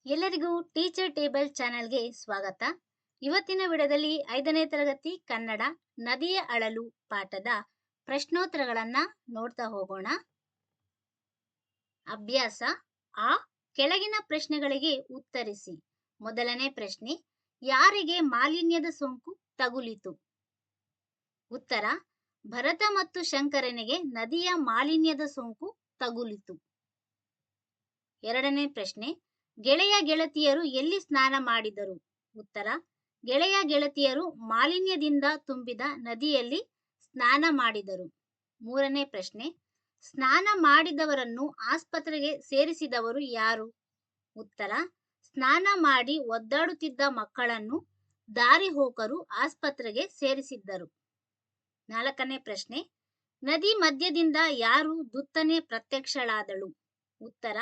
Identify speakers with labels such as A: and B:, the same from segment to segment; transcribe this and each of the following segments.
A: ಎಲ್ಲರಿಗೂ teacher table ಚಾನೆಲ್ಗೆ ಸ್ವಾಗತ. ಇವತ್ತಿನ ವಿಡಿಯೋದಲ್ಲಿ 5ನೇ ತರಗತಿ ಕನ್ನಡ ನದಿಯ ಅಳಲು ಪಾಠದ ಪ್ರಶ್ನೋತ್ತರಗಳನ್ನು ನೋಡ್ತಾ ಹೋಗೋಣ. ಅಭ್ಯಾಸ ಆ ಕೆಳಗಿನ ಪ್ರಶ್ನೆಗಳಿಗೆ ಉತ್ತರಿಸಿ. ಮೊದಲನೇ ಪ್ರಶ್ನೆ, ಯಾರಿಗೆ ಮಾಲಿನ್ಯದ ಸೋಂಕು ತಗುಲಿತು? ಉತ್ತರ, ಭರತ ಮತ್ತು ಶಂಕರನಿಗೆ ನದಿಯ ಮಾಲಿನ್ಯದ ಸೋಂಕು ತಗುಲಿತು. ಎರಡನೇ ಪ್ರಶ್ನೆ, ಗೆಳೆಯ ಗೆಳತಿಯರು ಎಲ್ಲಿ ಸ್ನಾನ ಮಾಡಿದರು? ಉತ್ತರ, ಗೆಳೆಯ ಗೆಳತಿಯರು ಮಾಲಿನ್ಯದಿಂದ ತುಂಬಿದ ನದಿಯಲ್ಲಿ ಸ್ನಾನ ಮಾಡಿದರು. ಮೂರನೇ ಪ್ರಶ್ನೆ, ಸ್ನಾನ ಮಾಡಿದವರನ್ನು ಆಸ್ಪತ್ರೆಗೆ ಸೇರಿಸಿದವರು ಯಾರು? ಉತ್ತರ, ಸ್ನಾನ ಮಾಡಿ ಒದ್ದಾಡುತ್ತಿದ್ದ ಮಕ್ಕಳನ್ನು ದಾರಿಹೋಕರು ಆಸ್ಪತ್ರೆಗೆ ಸೇರಿಸಿದ್ದರು. ನಾಲ್ಕನೇ ಪ್ರಶ್ನೆ, ನದಿ ಮಧ್ಯದಿಂದ ಯಾರು ದುತ್ತನೆ ಪ್ರತ್ಯಕ್ಷಳಾದಳು? ಉತ್ತರ,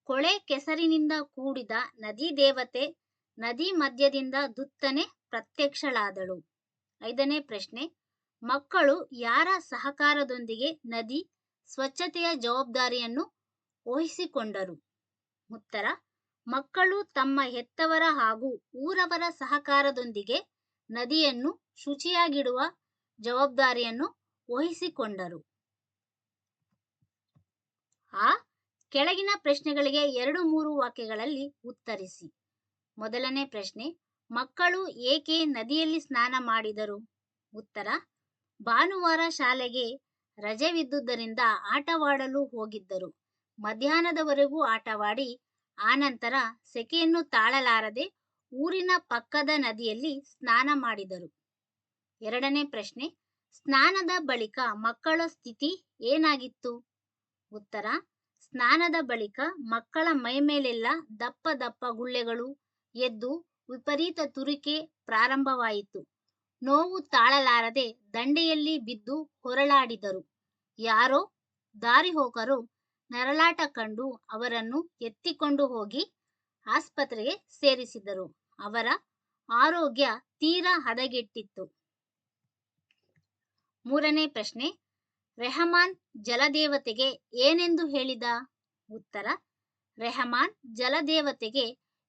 A: ಕೊಳೆ ಕೆಸರಿನಿಂದ ಕೂಡಿದ ನದಿ ದೇವತೆ ನದಿ ಮಧ್ಯದಿಂದ ದುತ್ತನೆ ಪ್ರತ್ಯಕ್ಷಳಾದಳು. ಐದನೇ ಪ್ರಶ್ನೆ, ಮಕ್ಕಳು ಯಾರ ಸಹಕಾರದೊಂದಿಗೆ ನದಿ ಸ್ವಚ್ಛತೆಯ ಜವಾಬ್ದಾರಿಯನ್ನು ವಹಿಸಿಕೊಂಡರು? ಉತ್ತರ, ಮಕ್ಕಳು ತಮ್ಮ ಹೆತ್ತವರ ಹಾಗೂ ಊರವರ ಸಹಕಾರದೊಂದಿಗೆ ನದಿಯನ್ನು ಶುಚಿಯಾಗಿಡುವ ಜವಾಬ್ದಾರಿಯನ್ನು ವಹಿಸಿಕೊಂಡರು. ಆ ಕೆಳಗಿನ ಪ್ರಶ್ನೆಗಳಿಗೆ 2-3 ವಾಕ್ಯಗಳಲ್ಲಿ ಉತ್ತರಿಸಿ. ಮೊದಲನೇ ಪ್ರಶ್ನೆ, ಮಕ್ಕಳು ಏಕೆ ನದಿಯಲ್ಲಿ ಸ್ನಾನ ಮಾಡಿದರು? ಉತ್ತರ, ಭಾನುವಾರ ಶಾಲೆಗೆ ರಜೆವಿದ್ದುದರಿಂದ ಆಟವಾಡಲು ಹೋಗಿದ್ದರು. ಮಧ್ಯಾಹ್ನದವರೆಗೂ ಆಟವಾಡಿ ಆನಂತರ ಸೆಕೆಯನ್ನು ತಾಳಲಾರದೆ ಊರಿನ ಪಕ್ಕದ ನದಿಯಲ್ಲಿ ಸ್ನಾನ ಮಾಡಿದರು. ಎರಡನೇ ಪ್ರಶ್ನೆ, ಸ್ನಾನದ ಬಳಿಕ ಮಕ್ಕಳ ಸ್ಥಿತಿ ಏನಾಗಿತ್ತು? ಉತ್ತರ, ಸ್ನಾನದ ಬಳಿಕ ಮಕ್ಕಳ ಮೈಮೇಲೆಲ್ಲ ದಪ್ಪ ದಪ್ಪ ಗುಳ್ಳೆಗಳು ಎದ್ದು ವಿಪರೀತ ತುರಿಕೆ ಪ್ರಾರಂಭವಾಯಿತು. ನೋವು ತಾಳಲಾರದೆ ದಂಡೆಯಲ್ಲಿ ಬಿದ್ದು ಹೊರಳಾಡಿದರು. ಯಾರೋ ದಾರಿಹೋಕರು ನರಳಾಟ ಕಂಡು ಅವರನ್ನು ಎತ್ತಿಕೊಂಡು ಹೋಗಿ ಆಸ್ಪತ್ರೆಗೆ ಸೇರಿಸಿದರು. ಅವರ ಆರೋಗ್ಯ ತೀರಾ ಹದಗೆಟ್ಟಿತ್ತು. ಮೂರನೇ ಪ್ರಶ್ನೆ, ರೆಹಮಾನ್ ಜಲದೇವತೆಗೆ ಏನೆಂದು ಹೇಳಿದ? ಉತ್ತರ, ರೆಹಮಾನ್ ಜಲದೇವತೆಗೆ,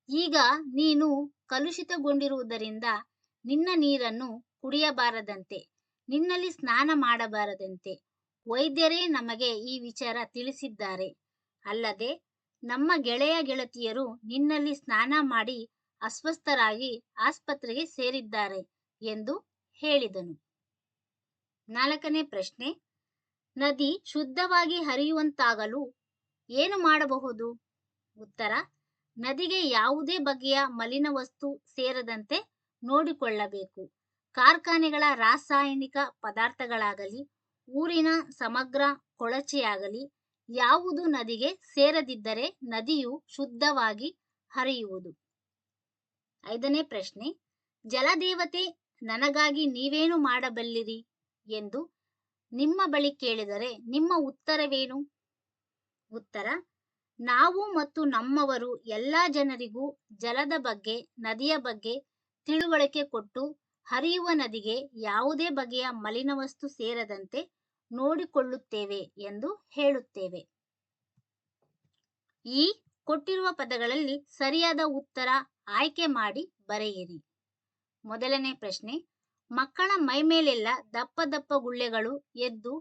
A: ಈಗ ನೀನು ಕಲುಷಿತಗೊಂಡಿರುವುದರಿಂದ ನಿನ್ನ ನೀರನ್ನು ಕುಡಿಯಬಾರದಂತೆ, ನಿನ್ನಲ್ಲಿ ಸ್ನಾನ ಮಾಡಬಾರದಂತೆ ವೈದ್ಯರೇ ನಮಗೆ ಈ ವಿಚಾರ ತಿಳಿಸಿದ್ದಾರೆ. ಅಲ್ಲದೆ ನಮ್ಮ ಗೆಳೆಯ ಗೆಳತಿಯರು ನಿನ್ನಲ್ಲಿ ಸ್ನಾನ ಮಾಡಿ ಅಸ್ವಸ್ಥರಾಗಿ ಆಸ್ಪತ್ರೆಗೆ ಸೇರಿದ್ದಾರೆ ಎಂದು ಹೇಳಿದನು. ನಾಲ್ಕನೇ ಪ್ರಶ್ನೆ, ನದಿ ಶುದ್ಧವಾಗಿ ಹರಿಯುವಂತಾಗಲು ಏನು ಮಾಡಬಹುದು? ಉತ್ತರ, ನದಿಗೆ ಯಾವುದೇ ಬಗೆಯ ಮಲಿನ ವಸ್ತು ಸೇರದಂತೆ ನೋಡಿಕೊಳ್ಳಬೇಕು. ಕಾರ್ಖಾನೆಗಳ ರಾಸಾಯನಿಕ ಪದಾರ್ಥಗಳಾಗಲಿ ಊರಿನ ಸಮಗ್ರ ಕೊಳಚೆಯಾಗಲಿ ಯಾವುದು ನದಿಗೆ ಸೇರದಿದ್ದರೆ ನದಿಯು ಶುದ್ಧವಾಗಿ ಹರಿಯುವುದು. ಐದನೇ ಪ್ರಶ್ನೆ, ಜಲದೇವತೆ ನನಗಾಗಿ ನೀವೇನು ಮಾಡಬಲ್ಲಿರಿ ಎಂದು ನಿಮ್ಮ ಬಳಿ ಕೇಳಿದರೆ ನಿಮ್ಮ ಉತ್ತರವೇನು? ಉತ್ತರ, ನಾವು ಮತ್ತು ನಮ್ಮವರು ಎಲ್ಲ ಜನರಿಗೂ ಜಲದ ಬಗ್ಗೆ ನದಿಯ ಬಗ್ಗೆ ತಿಳುವಳಿಕೆ ಕೊಟ್ಟು ಹರಿಯುವ ನದಿಗೆ ಯಾವುದೇ ಬಗೆಯ ಮಲಿನ ವಸ್ತು ಸೇರದಂತೆ ನೋಡಿಕೊಳ್ಳುತ್ತೇವೆ ಎಂದು ಹೇಳುತ್ತೇವೆ. ಈ ಕೊಟ್ಟಿರುವ ಪದಗಳಲ್ಲಿ ಸರಿಯಾದ ಉತ್ತರ ಆಯ್ಕೆ ಮಾಡಿ ಬರೆಯಿರಿ. ಮೊದಲನೇ ಪ್ರಶ್ನೆ, ಮಕ್ಕಳ ಮೈಮೇಲೆಲ್ಲ ದಪ್ಪ ದಪ್ಪ ಗುಳ್ಳೆಗಳು ಎದ್ದು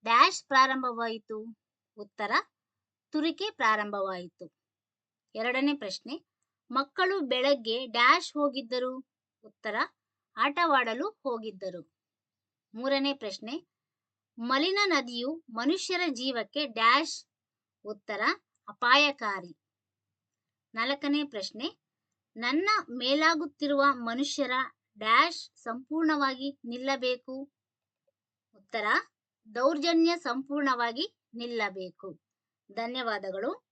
A: ಡ್ಯಾಶ್ ಪ್ರಾರಂಭವಾಯಿತು? ಉತ್ತರ, ತುರಿಕೆ ಪ್ರಾರಂಭವಾಯಿತು. ಎರಡನೇ ಪ್ರಶ್ನೆ, ಮಕ್ಕಳು ಬೆಳಗ್ಗೆ ಡ್ಯಾಶ್ ಹೋಗಿದ್ದರು? ಉತ್ತರ, ಆಟವಾಡಲು ಹೋಗಿದ್ದರು. ಮೂರನೇ ಪ್ರಶ್ನೆ, ಮಲಿನ ನದಿಯು ಮನುಷ್ಯರ ಜೀವಕ್ಕೆ ಡ್ಯಾಶ್? ಉತ್ತರ, ಅಪಾಯಕಾರಿ. ನಾಲ್ಕನೇ ಪ್ರಶ್ನೆ, ನನ್ನ ಮೇಲಾಗುತ್ತಿರುವ ಮನುಷ್ಯರ ಡ್ಯಾಶ್ ಸಂಪೂರ್ಣವಾಗಿ ನಿಲ್ಲಬೇಕು? ಉತ್ತರ, ದೌರ್ಜನ್ಯ ಸಂಪೂರ್ಣವಾಗಿ ನಿಲ್ಲಬೇಕು. ಧನ್ಯವಾದಗಳು.